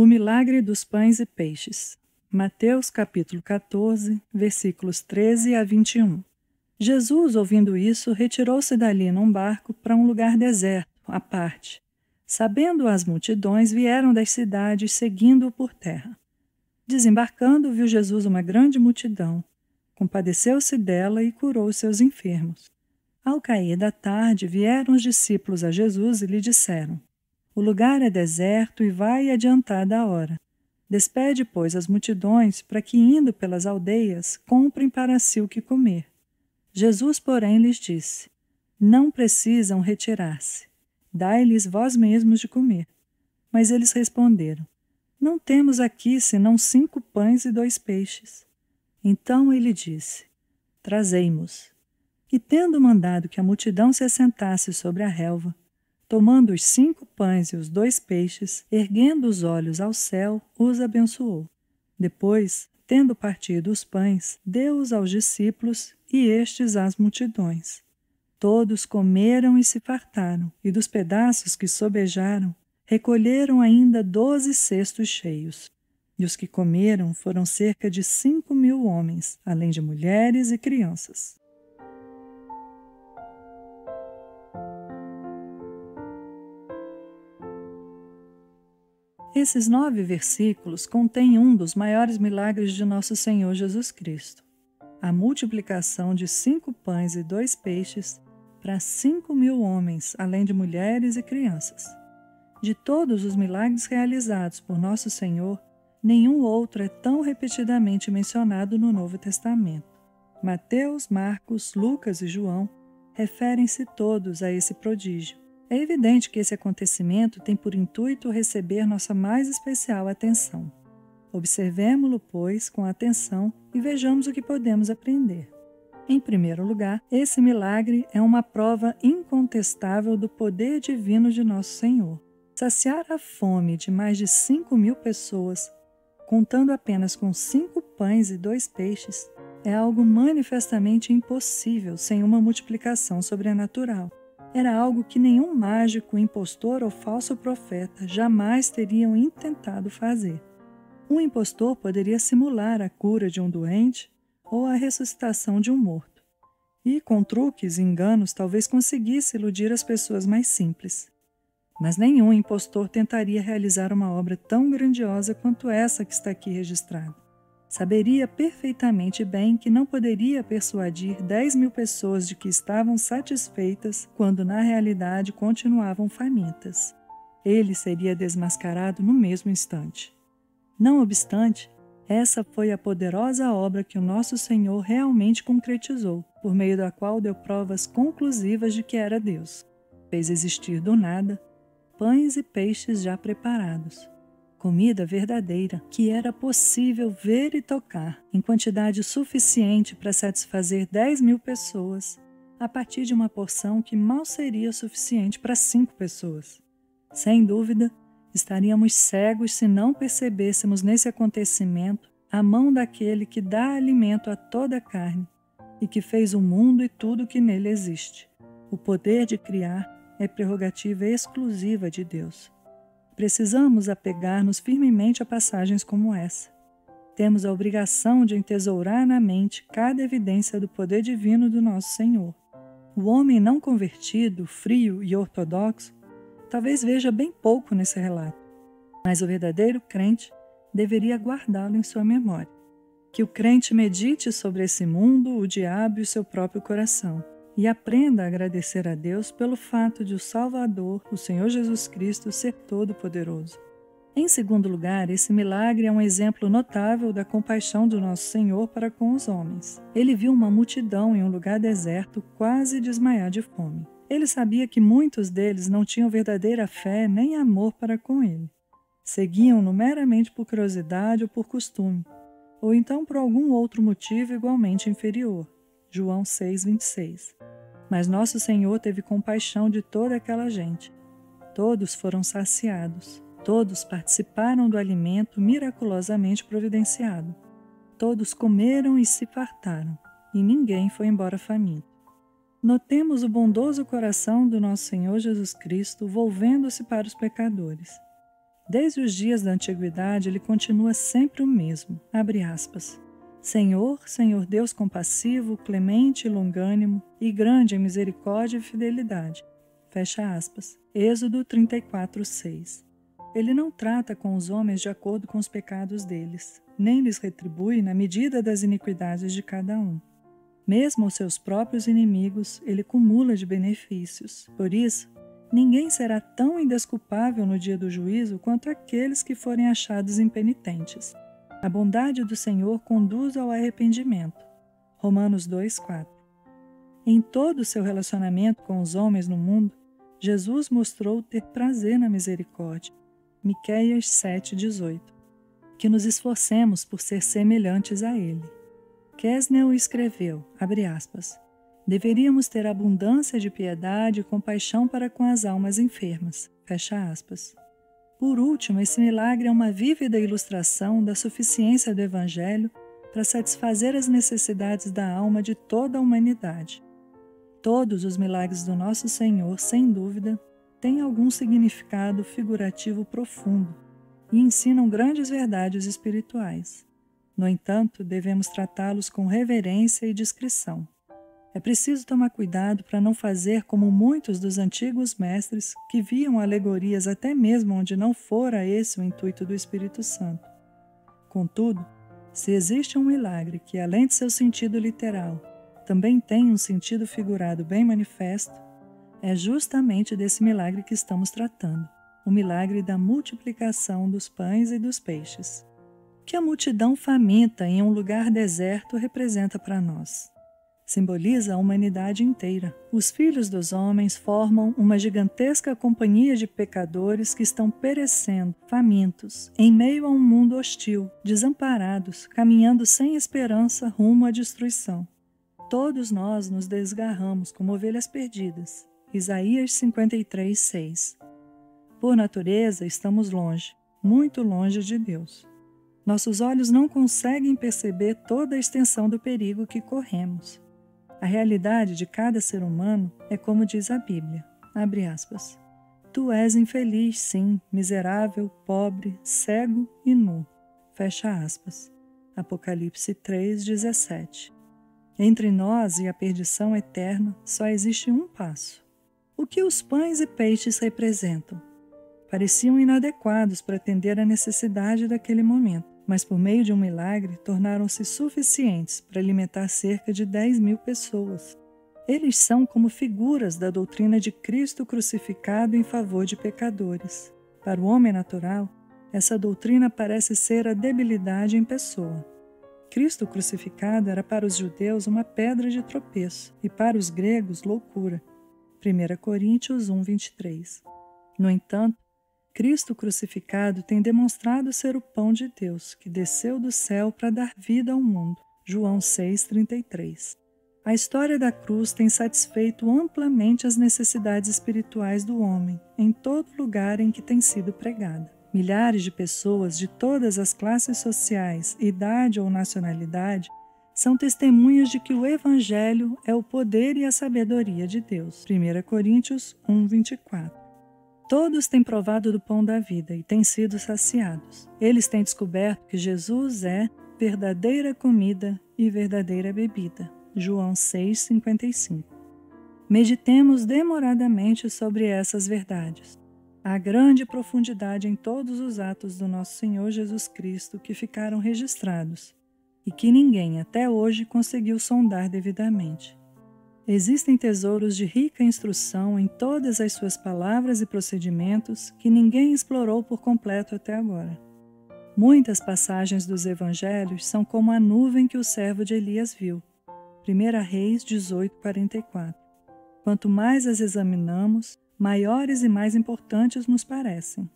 O milagre dos pães e peixes. Mateus capítulo 14, versículos 13 a 21. Jesus, ouvindo isso, retirou-se dali num barco para um lugar deserto, à parte. Sabendo as multidões, vieram das cidades, seguindo-o por terra. Desembarcando, viu Jesus uma grande multidão. Compadeceu-se dela e curou os seus enfermos. Ao cair da tarde, vieram os discípulos a Jesus e lhe disseram: O lugar é deserto e vai adiantada a hora. Despede, pois, as multidões, para que, indo pelas aldeias, comprem para si o que comer. Jesus, porém, lhes disse: Não precisam retirar-se. Dai-lhes vós mesmos de comer. Mas eles responderam: Não temos aqui senão 5 pães e 2 peixes. Então ele disse: Trazei-mos. E tendo mandado que a multidão se assentasse sobre a relva, tomando os 5 pães e os 2 peixes, erguendo os olhos ao céu, os abençoou. Depois, tendo partido os pães, deu-os aos discípulos e estes às multidões. Todos comeram e se fartaram, e dos pedaços que sobejaram, recolheram ainda 12 cestos cheios. E os que comeram foram cerca de 5.000 homens, além de mulheres e crianças. Esses 9 versículos contêm um dos maiores milagres de nosso Senhor Jesus Cristo: a multiplicação de 5 pães e 2 peixes para 5.000 homens, além de mulheres e crianças. De todos os milagres realizados por nosso Senhor, nenhum outro é tão repetidamente mencionado no Novo Testamento. Mateus, Marcos, Lucas e João referem-se todos a esse prodígio. É evidente que esse acontecimento tem por intuito receber nossa mais especial atenção. Observemo-lo, pois, com atenção e vejamos o que podemos aprender. Em primeiro lugar, esse milagre é uma prova incontestável do poder divino de nosso Senhor. Saciar a fome de mais de 5.000 pessoas, contando apenas com 5 pães e 2 peixes, é algo manifestamente impossível sem uma multiplicação sobrenatural. Era algo que nenhum mágico, impostor ou falso profeta jamais teriam intentado fazer. Um impostor poderia simular a cura de um doente ou a ressuscitação de um morto. E, com truques e enganos, talvez conseguisse iludir as pessoas mais simples. Mas nenhum impostor tentaria realizar uma obra tão grandiosa quanto essa que está aqui registrada. Saberia perfeitamente bem que não poderia persuadir 10.000 pessoas de que estavam satisfeitas quando na realidade continuavam famintas. Ele seria desmascarado no mesmo instante. Não obstante, essa foi a poderosa obra que o nosso Senhor realmente concretizou, por meio da qual deu provas conclusivas de que era Deus. Fez existir do nada pães e peixes já preparados. Comida verdadeira, que era possível ver e tocar, em quantidade suficiente para satisfazer 10.000 pessoas, a partir de uma porção que mal seria suficiente para 5 pessoas. Sem dúvida, estaríamos cegos se não percebêssemos nesse acontecimento a mão daquele que dá alimento a toda a carne e que fez o mundo e tudo que nele existe. O poder de criar é prerrogativa exclusiva de Deus. Precisamos apegar-nos firmemente a passagens como essa. Temos a obrigação de entesourar na mente cada evidência do poder divino do nosso Senhor. O homem não convertido, frio e ortodoxo, talvez veja bem pouco nesse relato, mas o verdadeiro crente deveria guardá-lo em sua memória. Que o crente medite sobre esse mundo, o diabo e o seu próprio coração, e aprenda a agradecer a Deus pelo fato de o Salvador, o Senhor Jesus Cristo, ser todo-poderoso. Em segundo lugar, esse milagre é um exemplo notável da compaixão do nosso Senhor para com os homens. Ele viu uma multidão em um lugar deserto quase desmaiar de fome. Ele sabia que muitos deles não tinham verdadeira fé nem amor para com ele. Seguiam-no meramente por curiosidade ou por costume, ou então por algum outro motivo igualmente inferior. João 6:26. Mas nosso Senhor teve compaixão de toda aquela gente. Todos foram saciados. Todos participaram do alimento miraculosamente providenciado. Todos comeram e se fartaram, e ninguém foi embora faminto. Notemos o bondoso coração do nosso Senhor Jesus Cristo volvendo-se para os pecadores. Desde os dias da antiguidade, ele continua sempre o mesmo. Abre aspas. Senhor, Senhor Deus compassivo, clemente e longânimo, e grande em misericórdia e fidelidade. Fecha aspas. Êxodo 34:6. Ele não trata com os homens de acordo com os pecados deles, nem lhes retribui na medida das iniquidades de cada um. Mesmo aos seus próprios inimigos, ele cumula de benefícios. Por isso, ninguém será tão indesculpável no dia do juízo quanto aqueles que forem achados impenitentes. A bondade do Senhor conduz ao arrependimento. Romanos 2:4. Em todo o seu relacionamento com os homens no mundo, Jesus mostrou ter prazer na misericórdia. Miqueias 7:18. Que nos esforcemos por ser semelhantes a Ele. Quesnel escreveu, abre aspas, deveríamos ter abundância de piedade e compaixão para com as almas enfermas, fecha aspas. Por último, esse milagre é uma vívida ilustração da suficiência do Evangelho para satisfazer as necessidades da alma de toda a humanidade. Todos os milagres do nosso Senhor, sem dúvida, têm algum significado figurativo profundo e ensinam grandes verdades espirituais. No entanto, devemos tratá-los com reverência e discrição. É preciso tomar cuidado para não fazer como muitos dos antigos mestres que viam alegorias até mesmo onde não fora esse o intuito do Espírito Santo. Contudo, se existe um milagre que, além de seu sentido literal, também tem um sentido figurado bem manifesto, é justamente desse milagre que estamos tratando, o milagre da multiplicação dos pães e dos peixes. O que a multidão faminta em um lugar deserto representa para nós? Simboliza a humanidade inteira. Os filhos dos homens formam uma gigantesca companhia de pecadores que estão perecendo, famintos, em meio a um mundo hostil, desamparados, caminhando sem esperança rumo à destruição. Todos nós nos desgarramos como ovelhas perdidas. Isaías 53:6. Por natureza, estamos longe, muito longe de Deus. Nossos olhos não conseguem perceber toda a extensão do perigo que corremos. A realidade de cada ser humano é como diz a Bíblia, abre aspas, tu és infeliz, sim, miserável, pobre, cego e nu, fecha aspas. Apocalipse 3:17. Entre nós e a perdição eterna só existe um passo. O que os pães e peixes representam? Pareciam inadequados para atender à necessidade daquele momento, mas por meio de um milagre tornaram-se suficientes para alimentar cerca de 10.000 pessoas. Eles são como figuras da doutrina de Cristo crucificado em favor de pecadores. Para o homem natural, essa doutrina parece ser a debilidade em pessoa. Cristo crucificado era para os judeus uma pedra de tropeço e para os gregos loucura. 1 Coríntios 1:23. No entanto, Cristo crucificado tem demonstrado ser o pão de Deus, que desceu do céu para dar vida ao mundo. João 6:33. A história da cruz tem satisfeito amplamente as necessidades espirituais do homem, em todo lugar em que tem sido pregada. Milhares de pessoas de todas as classes sociais, idade ou nacionalidade são testemunhas de que o Evangelho é o poder e a sabedoria de Deus. 1 Coríntios 1:24. Todos têm provado do pão da vida e têm sido saciados. Eles têm descoberto que Jesus é verdadeira comida e verdadeira bebida. João 6:55. Meditemos demoradamente sobre essas verdades. Há grande profundidade em todos os atos do nosso Senhor Jesus Cristo que ficaram registrados e que ninguém até hoje conseguiu sondar devidamente. Existem tesouros de rica instrução em todas as suas palavras e procedimentos que ninguém explorou por completo até agora. Muitas passagens dos evangelhos são como a nuvem que o servo de Elias viu. 1 Reis 18:44. Quanto mais as examinamos, maiores e mais importantes nos parecem.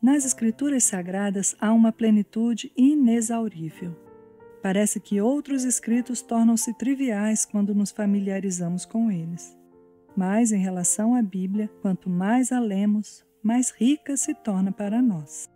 Nas Escrituras Sagradas há uma plenitude inexaurível. Parece que outros escritos tornam-se triviais quando nos familiarizamos com eles. Mas, em relação à Bíblia, quanto mais a lemos, mais rica se torna para nós.